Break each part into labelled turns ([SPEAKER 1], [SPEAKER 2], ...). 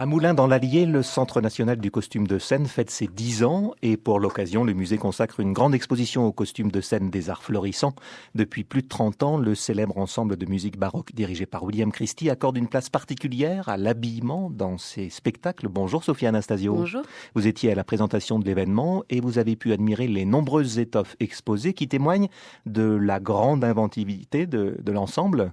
[SPEAKER 1] À Moulins dans l'Allier, le Centre national du costume de scène fête ses 10 ans et pour l'occasion, le musée consacre une grande exposition aux costumes de scène des arts florissants. Depuis plus de 30 ans, le célèbre ensemble de musique baroque dirigé par William Christie accorde une place particulière à l'habillement dans ses spectacles. Bonjour Sophie Anastasio.
[SPEAKER 2] Bonjour.
[SPEAKER 1] Vous étiez à la présentation de l'événement et vous avez pu admirer les nombreuses étoffes exposées qui témoignent de la grande inventivité de l'ensemble.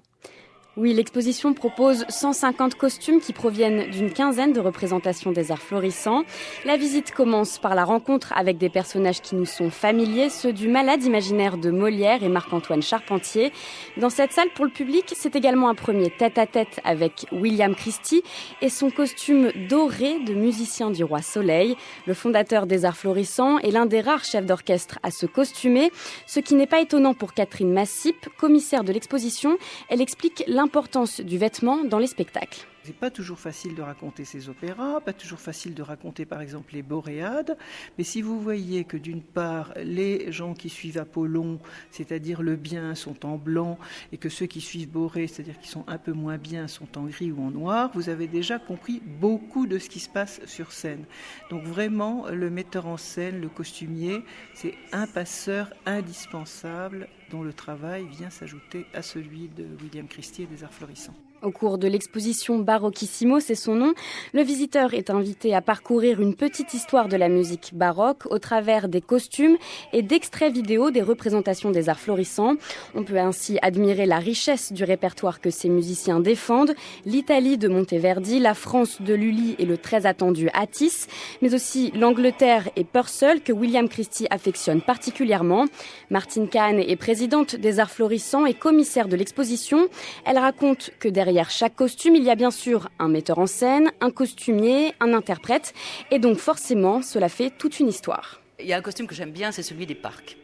[SPEAKER 2] Oui, l'exposition propose 150 costumes qui proviennent d'une quinzaine de représentations des arts florissants. La visite commence par la rencontre avec des personnages qui nous sont familiers, ceux du Malade imaginaire de Molière et Marc-Antoine Charpentier. Dans cette salle, pour le public, c'est également un premier tête-à-tête avec William Christie et son costume doré de musicien du Roi Soleil. Le fondateur des arts florissants est l'un des rares chefs d'orchestre à se costumer, ce qui n'est pas étonnant pour Catherine Massip, commissaire de l'exposition. Elle explique l'importance du vêtement dans les spectacles.
[SPEAKER 3] C'est pas toujours facile de raconter ces opéras, pas toujours facile de raconter par exemple les Boréades, mais si vous voyez que d'une part les gens qui suivent Apollon, c'est-à-dire le bien, sont en blanc, et que ceux qui suivent Borée, c'est-à-dire qui sont un peu moins bien, sont en gris ou en noir, vous avez déjà compris beaucoup de ce qui se passe sur scène. Donc vraiment, le metteur en scène, le costumier, c'est un passeur indispensable dont le travail vient s'ajouter à celui de William Christie et des arts florissants.
[SPEAKER 2] Au cours de l'exposition Baroquissimo, c'est son nom, le visiteur est invité à parcourir une petite histoire de la musique baroque au travers des costumes et d'extraits vidéo des représentations des arts florissants. On peut ainsi admirer la richesse du répertoire que ces musiciens défendent, l'Italie de Monteverdi, la France de Lully et le très attendu Atis, mais aussi l'Angleterre et Purcell que William Christie affectionne particulièrement. Martine Kahn est présidente des arts florissants et commissaire de l'exposition. Elle raconte que derrière chaque costume, il y a bien sûr un metteur en scène, un costumier, un interprète. Et donc forcément, cela fait toute une histoire.
[SPEAKER 4] Il y a un costume que j'aime bien, c'est celui des parcs.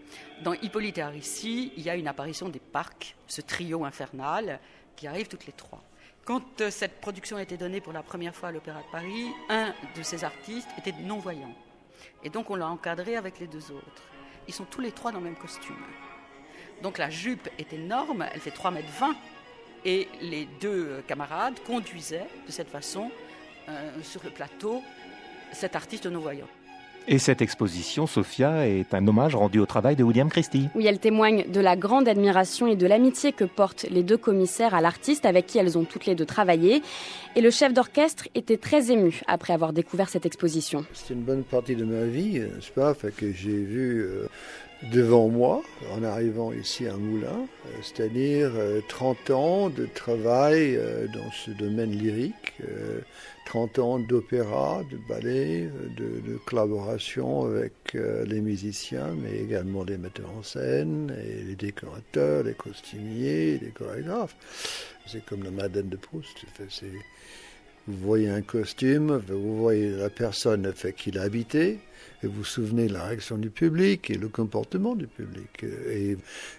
[SPEAKER 4] Dans Hippolyte et Aricie, il y a une apparition des parcs, ce trio infernal qui arrive toutes les trois. Quand cette production a été donnée pour la première fois à l'Opéra de Paris, un de ces artistes était non-voyant. Et donc on l'a encadré avec les deux autres. Ils sont tous les trois dans le même costume. Donc la jupe est énorme, elle fait 3,20 m. Et les deux camarades conduisaient de cette façon sur le plateau cet artiste non-voyant.
[SPEAKER 1] Et cette exposition, Sophia, est un hommage rendu au travail de William Christie.
[SPEAKER 2] Oui, elle témoigne de la grande admiration et de l'amitié que portent les deux commissaires à l'artiste avec qui elles ont toutes les deux travaillé. Et le chef d'orchestre était très ému après avoir découvert cette exposition.
[SPEAKER 5] C'est une bonne partie de ma vie, n'est-ce pas, que j'ai vu devant moi, en arrivant ici à Moulins, c'est-à-dire 30 ans de travail dans ce domaine lyrique, 30 ans d'opéra, de ballet, de collaboration avec les musiciens, mais également les metteurs en scène, et les décorateurs, les costumiers, les chorégraphes. C'est comme la Madeleine de Proust. Vous voyez un costume, vous voyez la personne qui l'a habité, et vous vous souvenez de la réaction du public et le comportement du public. Et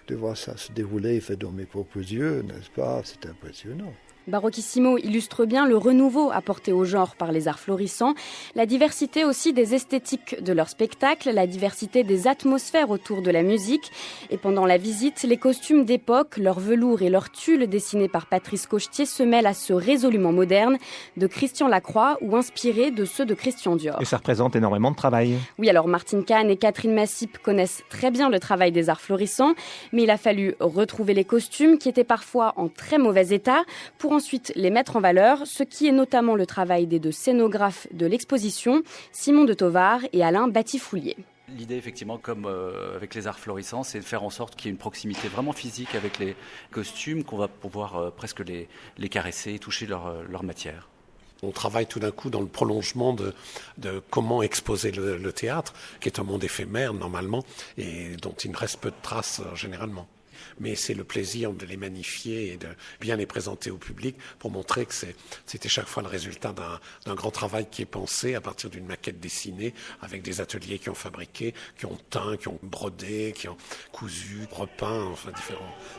[SPEAKER 5] de voir ça se dérouler fait dans mes propres yeux, n'est-ce pas, c'est impressionnant.
[SPEAKER 2] Baroquissimo illustre bien le renouveau apporté au genre par les arts florissants, la diversité aussi des esthétiques de leur spectacle, la diversité des atmosphères autour de la musique. Et pendant la visite, les costumes d'époque, leur velours et leur tulle dessinés par Patrice Cochetier se mêlent à ceux résolument modernes de Christian Lacroix ou inspirés de ceux de Christian Dior.
[SPEAKER 1] Et ça représente énormément de travail.
[SPEAKER 2] Oui, alors Martine Kahn et Catherine Massip connaissent très bien le travail des arts florissants, mais il a fallu retrouver les costumes qui étaient parfois en très mauvais état pour ensuite les mettre en valeur, ce qui est notamment le travail des deux scénographes de l'exposition, Simon de Tovar et Alain Batifoulier.
[SPEAKER 6] L'idée, effectivement, comme avec les arts florissants, c'est de faire en sorte qu'il y ait une proximité vraiment physique avec les costumes, qu'on va pouvoir presque les caresser et toucher leur matière.
[SPEAKER 7] On travaille tout d'un coup dans le prolongement de comment exposer le théâtre, qui est un monde éphémère normalement et dont il ne reste peu de traces généralement. Mais c'est le plaisir de les magnifier et de bien les présenter au public pour montrer que c'était chaque fois le résultat d'un grand travail qui est pensé à partir d'une maquette dessinée avec des ateliers qui ont fabriqué, qui ont teint, qui ont brodé, qui ont cousu, repeint, enfin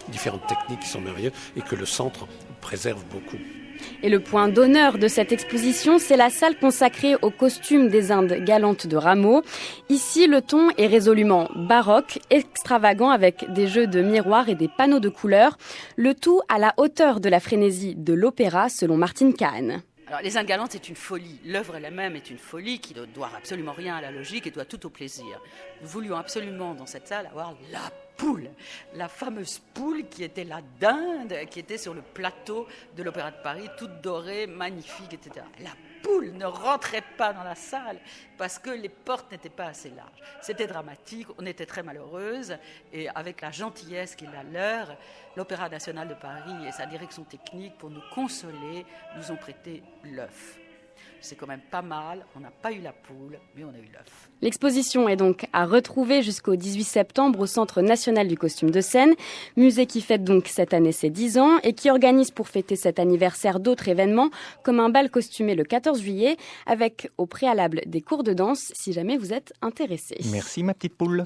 [SPEAKER 7] différentes techniques qui sont merveilleuses et que le centre préserve beaucoup.
[SPEAKER 2] Et le point d'honneur de cette exposition, c'est la salle consacrée aux costumes des Indes galantes de Rameau. Ici, le ton est résolument baroque, extravagant avec des jeux de miroirs et des panneaux de couleurs. Le tout à la hauteur de la frénésie de l'opéra, selon Martine Kahn.
[SPEAKER 4] Alors, Les Indes galantes, c'est une folie. L'œuvre elle-même est une folie qui ne doit absolument rien à la logique et doit tout au plaisir. Nous voulions absolument, dans cette salle, avoir la poule, la fameuse poule qui était la dinde, qui était sur le plateau de l'Opéra de Paris, toute dorée, magnifique, etc. La poule ne rentrait pas dans la salle parce que les portes n'étaient pas assez larges. C'était dramatique, on était très malheureuses, et avec la gentillesse qui est la leur, l'Opéra national de Paris et sa direction technique, pour nous consoler, nous ont prêté l'œuf. C'est quand même pas mal, on n'a pas eu la poule, mais on a eu l'œuf.
[SPEAKER 2] L'exposition est donc à retrouver jusqu'au 18 septembre au Centre national du costume de scène, musée qui fête donc cette année ses 10 ans et qui organise pour fêter cet anniversaire d'autres événements comme un bal costumé le 14 juillet avec au préalable des cours de danse si jamais vous êtes intéressé.
[SPEAKER 1] Merci ma petite poule.